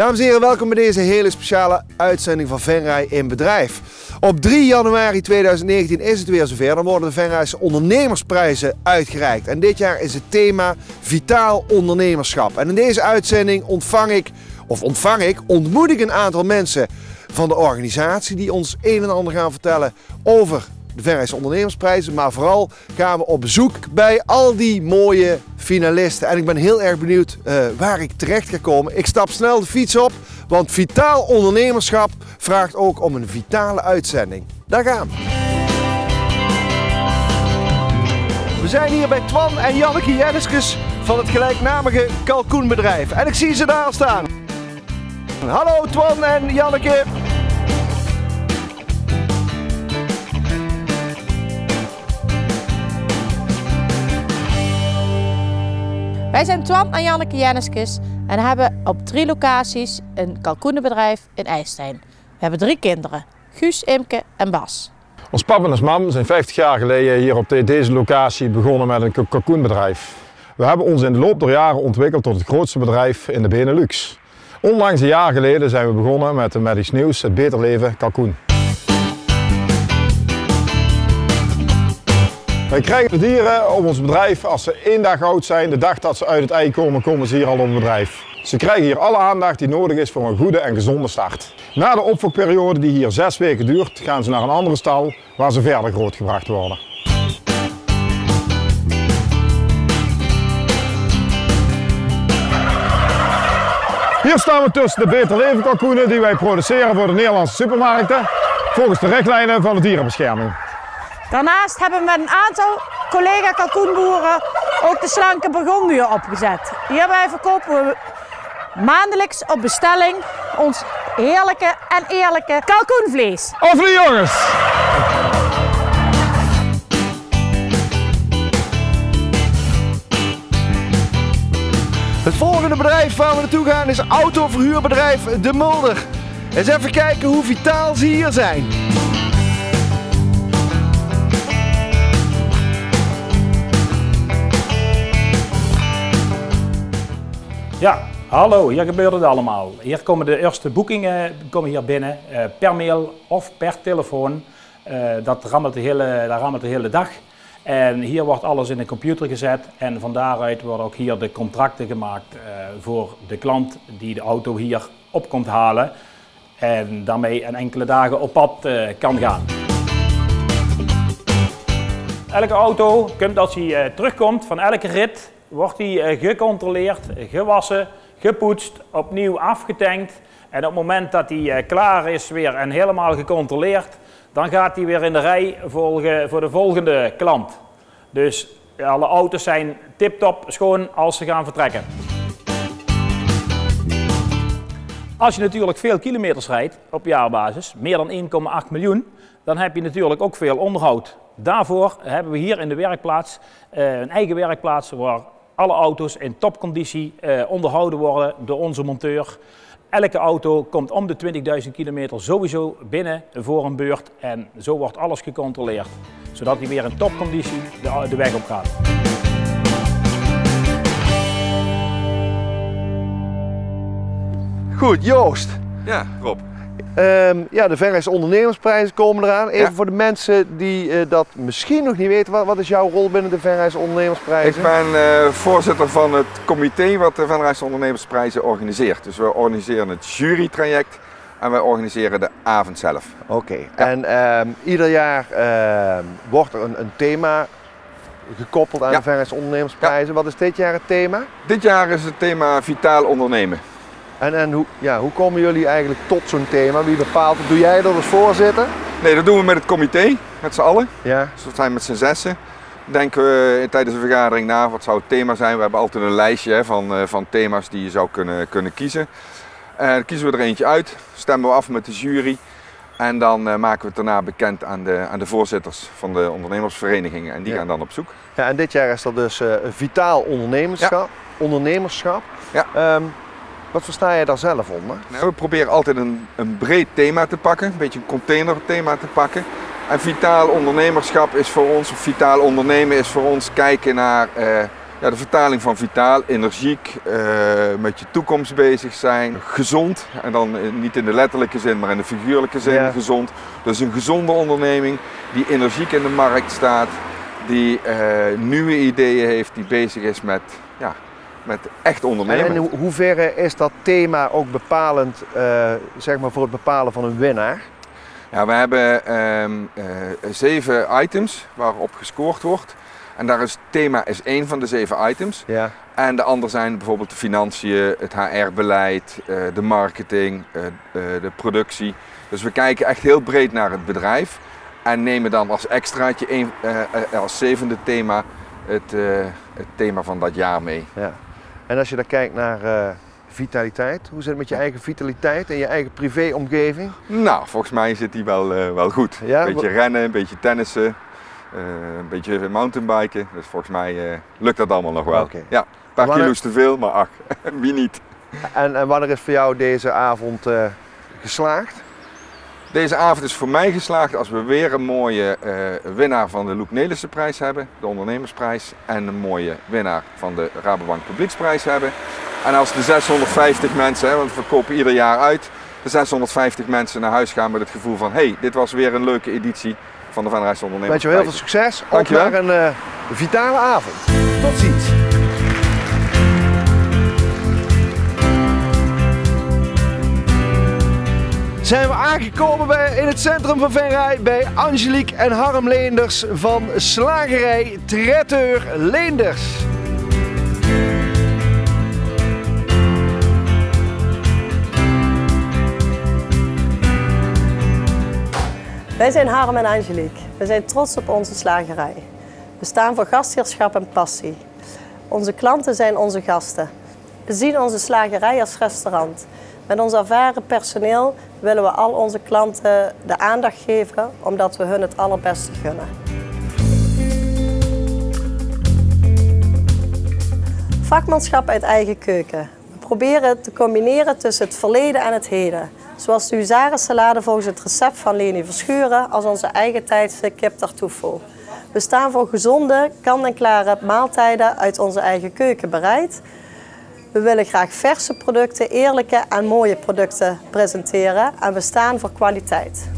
Dames en heren, welkom bij deze hele speciale uitzending van Venray in Bedrijf. Op 3 januari 2019 is het weer zover. Dan worden de Venrayse ondernemersprijzen uitgereikt. En dit jaar is het thema Vitaal Ondernemerschap. En in deze uitzending ontmoet ik een aantal mensen van de organisatie die ons een en ander gaan vertellen over de Venrayse ondernemersprijzen. Maar vooral gaan we op bezoek bij al die mooie finalisten. En ik ben heel erg benieuwd waar ik terecht ga komen. Ik stap snel de fiets op, want vitaal ondernemerschap vraagt ook om een vitale uitzending. Daar gaan we. We zijn hier bij Twan en Janneke Jenneskes van het gelijknamige kalkoenbedrijf. En ik zie ze daar staan. Hallo Twan en Janneke. Wij zijn Twan en Janneke Jenneskes en hebben op 3 locaties een kalkoenenbedrijf in IJsselstein. We hebben 3 kinderen, Guus, Imke en Bas. Ons pap en ons mam zijn 50 jaar geleden hier op deze locatie begonnen met een kalkoenbedrijf. We hebben ons in de loop der jaren ontwikkeld tot het grootste bedrijf in de Benelux. Onlangs een jaar geleden zijn we begonnen met iets nieuws, het Beter Leven Kalkoen. Wij krijgen de dieren op ons bedrijf als ze 1 dag oud zijn. De dag dat ze uit het ei komen, komen ze hier al op het bedrijf. Ze krijgen hier alle aandacht die nodig is voor een goede en gezonde start. Na de opfokperiode die hier 6 weken duurt, gaan ze naar een andere stal waar ze verder grootgebracht worden. Hier staan we tussen de Beter Leven kalkoenen die wij produceren voor de Nederlandse supermarkten, volgens de richtlijnen van de dierenbescherming. Daarnaast hebben we met een aantal collega kalkoenboeren ook de slanke bourgondmuur opgezet. Hierbij verkopen we maandelijks op bestelling ons heerlijke en eerlijke kalkoenvlees. Of de jongens! Het volgende bedrijf waar we naartoe gaan is autoverhuurbedrijf De Mulder. Eens even kijken hoe vitaal ze hier zijn. Ja, hallo, hier gebeurt het allemaal. Hier komen de eerste boekingen hier binnen, per mail of per telefoon. Dat rammelt de hele dag. En hier wordt alles in de computer gezet en van daaruit worden ook hier de contracten gemaakt voor de klant die de auto hier op komt halen. En daarmee in enkele dagen op pad kan gaan. Elke auto komt als hij terugkomt van elke rit, wordt hij gecontroleerd, gewassen, gepoetst, opnieuw afgetankt. En op het moment dat hij klaar is weer en helemaal gecontroleerd, dan gaat hij weer in de rij voor de volgende klant. Dus alle auto's zijn tip-top schoon als ze gaan vertrekken. Als je natuurlijk veel kilometers rijdt op jaarbasis, meer dan 1,8 miljoen, dan heb je natuurlijk ook veel onderhoud. Daarvoor hebben we hier in de werkplaats een eigen werkplaats waar alle auto's in topconditie onderhouden worden door onze monteur. Elke auto komt om de 20.000 kilometer sowieso binnen voor een beurt en zo wordt alles gecontroleerd. Zodat hij weer in topconditie de weg op gaat. Goed, Joost. Ja, Rob. De Venrayse ondernemersprijzen komen eraan. Even voor de mensen die dat misschien nog niet weten. Wat is jouw rol binnen de Venrayse ondernemersprijzen? Ik ben voorzitter van het comité wat de Venrayse ondernemersprijzen organiseert. Dus we organiseren het jurytraject en wij organiseren de avond zelf. Oké. Ja. En ieder jaar wordt er een thema gekoppeld aan de Venrayse ondernemersprijzen. Ja. Wat is dit jaar het thema? Dit jaar is het thema Vitaal Ondernemen. En hoe komen jullie eigenlijk tot zo'n thema? Wie bepaalt het? Doe jij dat als voorzitter? Nee, dat doen we met het comité, met z'n allen. Ja. Dus we zijn met z'n 6. Denken we tijdens de vergadering na, wat zou het thema zijn? We hebben altijd een lijstje van thema's die je zou kunnen kiezen. Dan kiezen we er eentje uit, stemmen we af met de jury. En dan maken we het daarna bekend aan de voorzitters van de ondernemersverenigingen. En die gaan dan op zoek. Ja, en dit jaar is dat dus vitaal ondernemerschap. Ja. Wat versta je daar zelf onder? Nou, we proberen altijd een breed thema te pakken, een beetje een containerthema te pakken. En vitaal ondernemerschap is voor ons, of vitaal ondernemen is voor ons kijken naar Ja, de vertaling van vitaal, energiek, met je toekomst bezig zijn, gezond. En dan niet in de letterlijke zin, maar in de figuurlijke zin gezond. Dus een gezonde onderneming die energiek in de markt staat, die nieuwe ideeën heeft, die bezig is met echt ondernemen. En in hoeverre is dat thema ook bepalend zeg maar voor het bepalen van een winnaar? Ja, we hebben 7 items waarop gescoord wordt. En daar is het thema is 1 van de 7 items. Ja. En de andere zijn bijvoorbeeld de financiën, het HR-beleid, de marketing, de productie. Dus we kijken echt heel breed naar het bedrijf. En nemen dan als extraatje als 7e thema het thema van dat jaar mee. Ja. En als je dan kijkt naar vitaliteit, hoe zit het met je eigen vitaliteit en je eigen privéomgeving? Nou, volgens mij zit die wel goed. Ja? Een beetje rennen, een beetje tennissen, een beetje mountainbiken. Dus volgens mij lukt dat allemaal nog wel. Okay. Ja, een paar kilo's te veel, maar ach, wie niet. En wanneer is voor jou deze avond geslaagd? Deze avond is voor mij geslaagd als we weer een mooie winnaar van de Loek Nelissen prijs hebben, de ondernemersprijs. En een mooie winnaar van de Rabobank Publieksprijs hebben. En als de 650 mensen, want we verkopen ieder jaar uit, de 650 mensen naar huis gaan met het gevoel van hey, dit was weer een leuke editie van de Venrayse Ondernemersprijs. Heel veel succes. Dankjewel. Op naar een vitale avond. Tot ziens. Zijn we aangekomen in het centrum van Venray bij Angelique en Harm Leenders van slagerij Traiteur Leenders. Wij zijn Harm en Angelique. We zijn trots op onze slagerij. We staan voor gastheerschap en passie. Onze klanten zijn onze gasten. We zien onze slagerij als restaurant. Met ons ervaren personeel willen we al onze klanten de aandacht geven, omdat we hun het allerbeste gunnen. Vakmanschap uit eigen keuken. We proberen te combineren tussen het verleden en het heden. Zoals de huzarensalade volgens het recept van Leni Verschuren als onze eigen tijdse kip tartufo. We staan voor gezonde, kant-en-klare maaltijden uit onze eigen keuken bereid. We willen graag verse producten, eerlijke en mooie producten presenteren en we staan voor kwaliteit.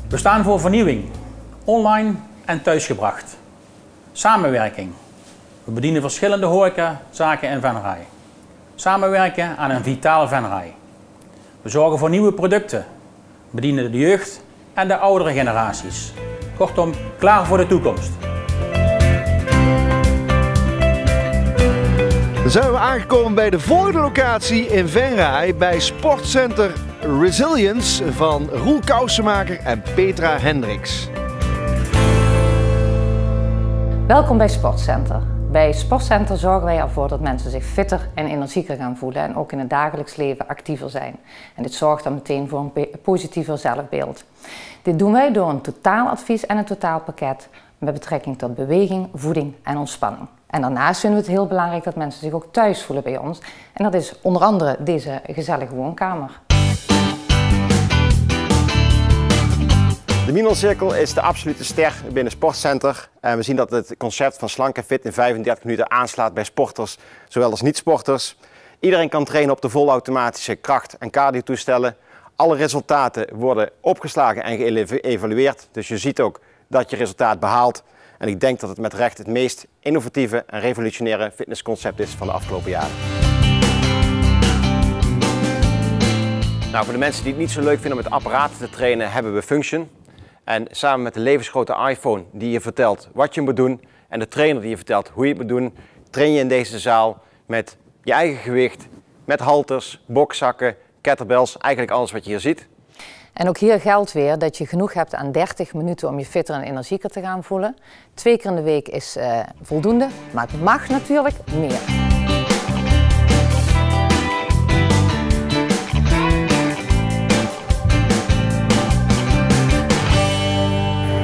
We staan voor vernieuwing, online en thuisgebracht. Samenwerking. We bedienen verschillende horecazaken in Venray. Samenwerken aan een vitale Venray. We zorgen voor nieuwe producten, bedienen de jeugd en de oudere generaties. Kortom, klaar voor de toekomst. Dan zijn we aangekomen bij de volgende locatie in Venray bij Sportcenter Resilience van Roel Kousenmaker en Petra Hendricks. Welkom bij Sportcenter. Bij Sportcenter zorgen wij ervoor dat mensen zich fitter en energieker gaan voelen en ook in het dagelijks leven actiever zijn. En dit zorgt dan meteen voor een positiever zelfbeeld. Dit doen wij door een totaaladvies en een totaalpakket met betrekking tot beweging, voeding en ontspanning. En daarnaast vinden we het heel belangrijk dat mensen zich ook thuis voelen bij ons. En dat is onder andere deze gezellige woonkamer. De Minon-cirkel is de absolute ster binnen Sportcenter. En we zien dat het concept van slank en fit in 35 minuten aanslaat bij sporters, zowel als niet-sporters. Iedereen kan trainen op de volautomatische kracht- en cardio-toestellen. Alle resultaten worden opgeslagen en geëvalueerd. Dus je ziet ook dat je resultaat behaalt. En ik denk dat het met recht het meest innovatieve en revolutionaire fitnessconcept is van de afgelopen jaren. Nou, voor de mensen die het niet zo leuk vinden om met apparaten te trainen, hebben we Function. En samen met de levensgrote iPhone die je vertelt wat je moet doen en de trainer die je vertelt hoe je het moet doen, train je in deze zaal met je eigen gewicht, met halters, bokzakken, kettlebells, eigenlijk alles wat je hier ziet. En ook hier geldt weer dat je genoeg hebt aan 30 minuten om je fitter en energieker te gaan voelen. 2 keer in de week is voldoende, maar het mag natuurlijk meer.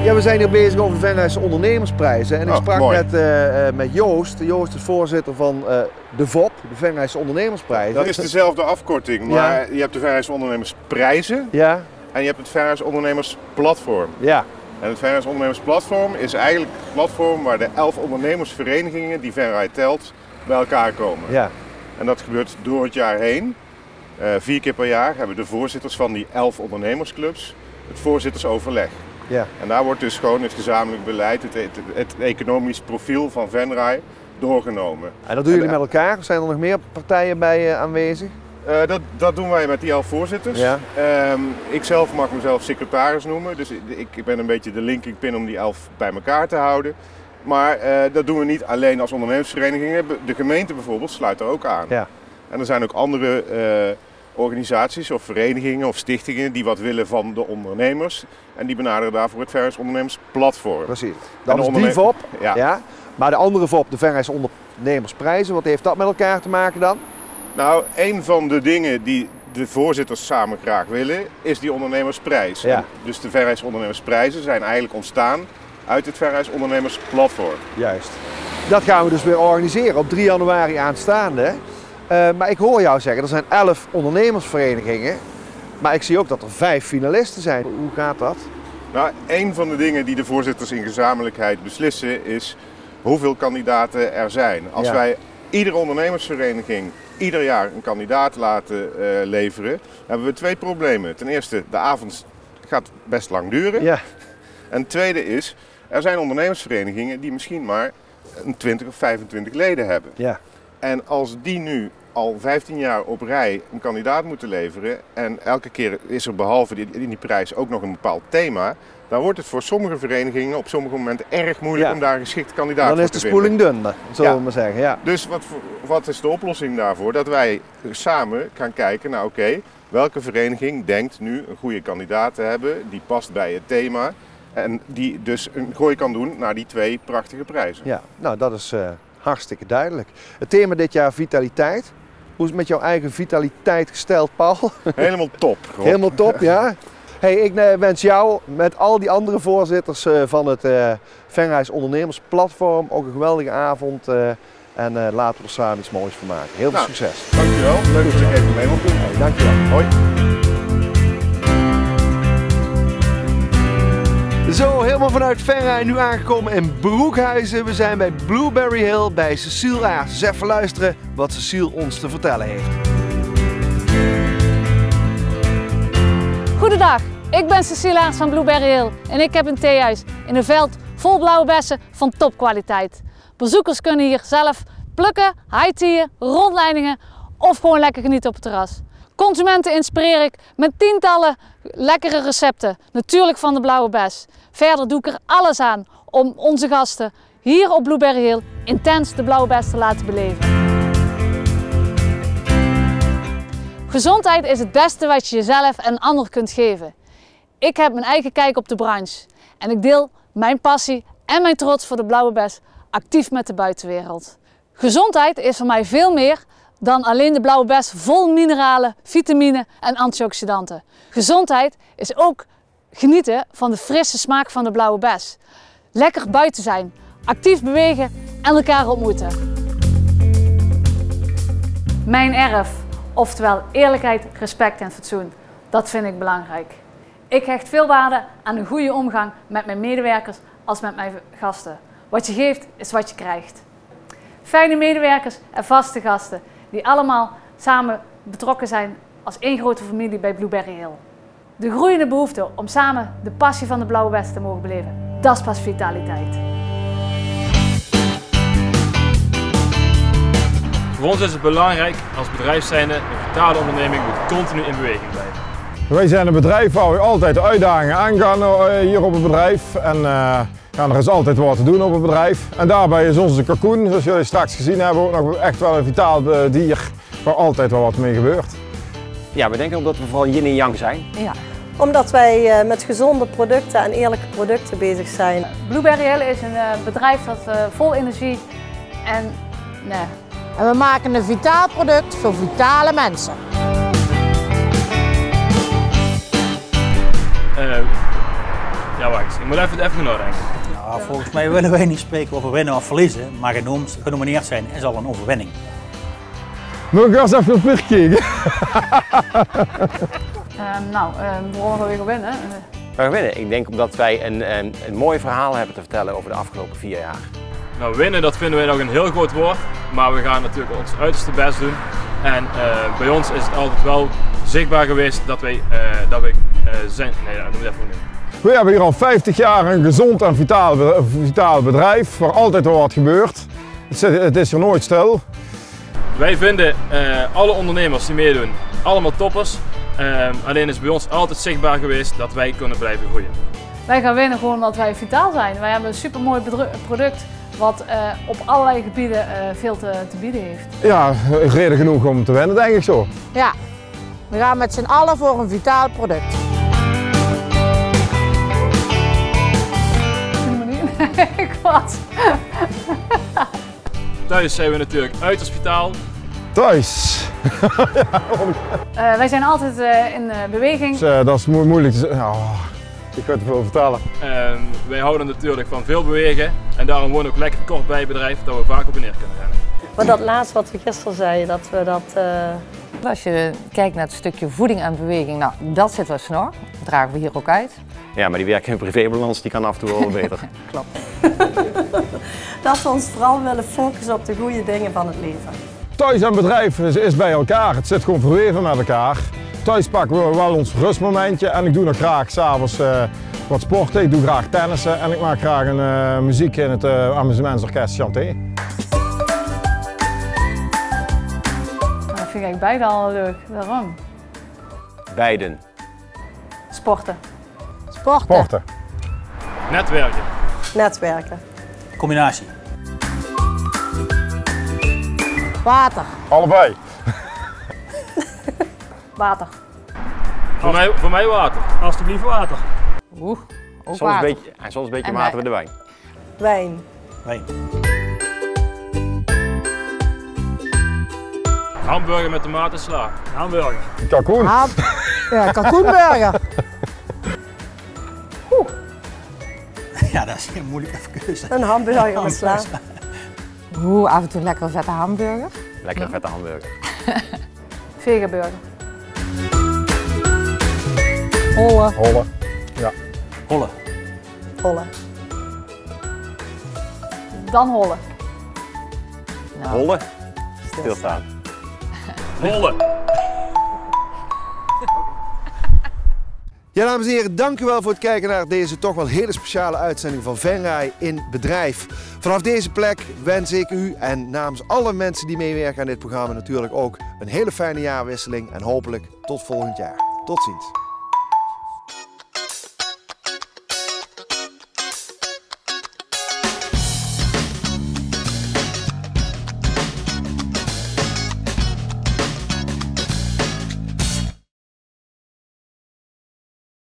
Ja, we zijn hier bezig over de Venrayse Ondernemersprijzen. En ik sprak met Joost. Joost is voorzitter van de VOP, de Venrayse Ondernemersprijzen. Dat is dezelfde afkorting, maar je hebt de Venrayse Ondernemersprijzen. Ja. En je hebt het Venrayse Ondernemersplatform. Ja. En het Venray Ondernemersplatform is eigenlijk het platform waar de 11 ondernemersverenigingen die Venray telt bij elkaar komen. Ja. En dat gebeurt door het jaar heen. 4 keer per jaar hebben de voorzitters van die 11 ondernemersclubs het voorzittersoverleg. Ja. En daar wordt dus gewoon het gezamenlijk beleid, het economisch profiel van Venray doorgenomen. En dat doen jullie met elkaar? Zijn er nog meer partijen bij aanwezig? Dat doen wij met die 11 voorzitters. Ja. Ik zelf mag mezelf secretaris noemen, dus ik ben een beetje de linking pin om die 11 bij elkaar te houden. Maar dat doen we niet alleen als ondernemersverenigingen. De gemeente bijvoorbeeld sluit er ook aan. Ja. En er zijn ook andere organisaties of verenigingen of stichtingen die wat willen van de ondernemers. En die benaderen daarvoor het Venray Ondernemersplatform. Precies. Dat is die VOP. Ja. Ja. Maar de andere VOP, de Venray Ondernemersprijzen, wat heeft dat met elkaar te maken dan? Nou, een van de dingen die de voorzitters samen graag willen, is die ondernemersprijs. Ja. Dus de Venray Ondernemersprijzen zijn eigenlijk ontstaan uit het Venray Ondernemersplatform. Juist. Dat gaan we dus weer organiseren op 3 januari aanstaande. Maar ik hoor jou zeggen, er zijn 11 ondernemersverenigingen. Maar ik zie ook dat er 5 finalisten zijn. Hoe gaat dat? Nou, een van de dingen die de voorzitters in gezamenlijkheid beslissen is hoeveel kandidaten er zijn. Als wij iedere ondernemersvereniging ieder jaar een kandidaat laten leveren, hebben we 2 problemen. Ten eerste, de avond gaat best lang duren. Ja. En het tweede is, er zijn ondernemersverenigingen die misschien maar 20 of 25 leden hebben. Ja. En als die nu al 15 jaar op rij een kandidaat moeten leveren en elke keer is er behalve in die prijs ook nog een bepaald thema, dan wordt het voor sommige verenigingen op sommige momenten erg moeilijk om daar een geschikte kandidaat voor te vinden. Dan is de spoeling dun, zullen we maar zeggen. Ja. Dus wat is de oplossing daarvoor? Dat wij samen gaan kijken naar oké, welke vereniging denkt nu een goede kandidaat te hebben die past bij het thema en die dus een gooi kan doen naar die 2 prachtige prijzen. Ja, nou dat is hartstikke duidelijk. Het thema dit jaar vitaliteit. Hoe is het met jouw eigen vitaliteit gesteld, Paul? Helemaal top. Rob. Helemaal top, ja. Hey, ik wens jou met al die andere voorzitters van het Venray Ondernemersplatform ook een geweldige avond. En laten we er samen iets moois van maken. Heel veel succes. Dankjewel. Leuk dat ik even mee mocht doen. Hey, dankjewel. Hoi. Zo, helemaal vanuit Venray nu aangekomen in Broekhuizen. We zijn bij Blueberry Hill bij Cecile Aarts. Dus even luisteren wat Cecile ons te vertellen heeft. Goedendag, ik ben Cecile Aarts van Blueberry Hill en ik heb een theehuis in een veld vol blauwe bessen van topkwaliteit. Bezoekers kunnen hier zelf plukken, high-teaen, rondleidingen of gewoon lekker genieten op het terras. Consumenten inspireer ik met tientallen lekkere recepten, natuurlijk van de blauwe bes. Verder doe ik er alles aan om onze gasten hier op Blueberry Hill intens de blauwe bes te laten beleven. Gezondheid is het beste wat je jezelf en anderen kunt geven. Ik heb mijn eigen kijk op de branche en ik deel mijn passie en mijn trots voor de blauwe bes actief met de buitenwereld. Gezondheid is voor mij veel meer dan alleen de blauwe bes vol mineralen, vitamine en antioxidanten. Gezondheid is ook genieten van de frisse smaak van de blauwe bes. Lekker buiten zijn, actief bewegen en elkaar ontmoeten. Mijn erf, oftewel eerlijkheid, respect en fatsoen, dat vind ik belangrijk. Ik hecht veel waarde aan een goede omgang met mijn medewerkers als met mijn gasten. Wat je geeft is wat je krijgt. Fijne medewerkers en vaste gasten die allemaal samen betrokken zijn als één grote familie bij Blueberry Hill. De groeiende behoefte om samen de passie van de blauwe bes te mogen beleven, dat is pas vitaliteit. Voor ons is het belangrijk als bedrijf zijnde, een vitale onderneming moet continu in beweging blijven. Wij zijn een bedrijf waar we altijd de uitdagingen aangaan hier op het bedrijf. En er is altijd wat te doen op het bedrijf. En daarbij is onze kalkoen, zoals jullie straks gezien hebben, ook nog echt wel een vitaal dier waar altijd wel wat mee gebeurt. Ja, we denken omdat we vooral yin en yang zijn. Ja. Omdat wij met gezonde producten en eerlijke producten bezig zijn. Blueberry Hill is een bedrijf dat vol energie en En we maken een vitaal product voor vitale mensen. Ja, wacht, ik moet even nadenken. Ja, volgens mij willen wij niet spreken over winnen of verliezen, maar genomineerd zijn is al een overwinning. Moet ik eens even op weer kijken? we willen weer winnen. We gaan winnen. Ik denk omdat wij een mooi verhaal hebben te vertellen over de afgelopen 4 jaar. Nou, winnen dat vinden wij nog een heel groot woord, maar we gaan natuurlijk ons uiterste best doen. En bij ons is het altijd wel zichtbaar geweest dat wij zijn. Nee, dat moet ik even niet. We hebben hier al 50 jaar een gezond en vitaal bedrijf waar altijd wel wat gebeurt. Het is hier nooit stil. Wij vinden alle ondernemers die meedoen allemaal toppers. Alleen is bij ons altijd zichtbaar geweest dat wij kunnen blijven groeien. Wij gaan winnen gewoon omdat wij vitaal zijn. Wij hebben een supermooi product wat op allerlei gebieden veel te bieden heeft. Ja, reden genoeg om te winnen, denk ik zo. Ja, we gaan met z'n allen voor een vitaal product. Ik wat? Thuis zijn we natuurlijk uiterst vitaal. Thuis. Wij zijn altijd in beweging. Dus, dat is moeilijk te zeggen. Oh, ik kan te veel vertellen. Wij houden natuurlijk van veel bewegen en daarom wonen we ook lekker kort bij het bedrijf dat we vaak op en neer kunnen rennen. Maar dat laatste wat we gisteren zeiden, dat we dat... Als je kijkt naar het stukje voeding en beweging, nou, dat zit wel snor. Dat dragen we hier ook uit. Ja, maar die werk in privébalans die kan af en toe wel beter. Klopt. Dat we ons vooral willen focussen op de goede dingen van het leven. Thuis en bedrijf is bij elkaar. Het zit gewoon verweven met elkaar. Thuis pakken we wel ons rustmomentje en ik doe nog graag s'avonds wat sporten. Ik doe graag tennissen en ik maak graag een muziek in het amusementsorkest Chanté. Dat vind ik beide al leuk. Waarom? Beiden. Sporten. Sporten. Netwerken. Netwerken. Combinatie. Water. Allebei. Water. Voor mij water. Alsjeblieft water. Oeh, ook Soms water. een beetje En water met de wijn. Wijn. Wijn. Hamburger met tomaat en sla. Hamburger. Kalkoen. Ja, kalkoenburger. Ja, dat is een moeilijke keuze. Een hamburger met sla. Oeh, af en toe lekker vette hamburger. Lekker vette hamburger. Vegaburger. Holle. Holle. Ja. Holle. Holle. Dan hollen. Nou, Holle. Stilstaan. Hollen. Ja, dames en heren, dank u wel voor het kijken naar deze toch wel hele speciale uitzending van Venray in Bedrijf. Vanaf deze plek wens ik u en namens alle mensen die meewerken aan dit programma natuurlijk ook een hele fijne jaarwisseling en hopelijk tot volgend jaar. Tot ziens.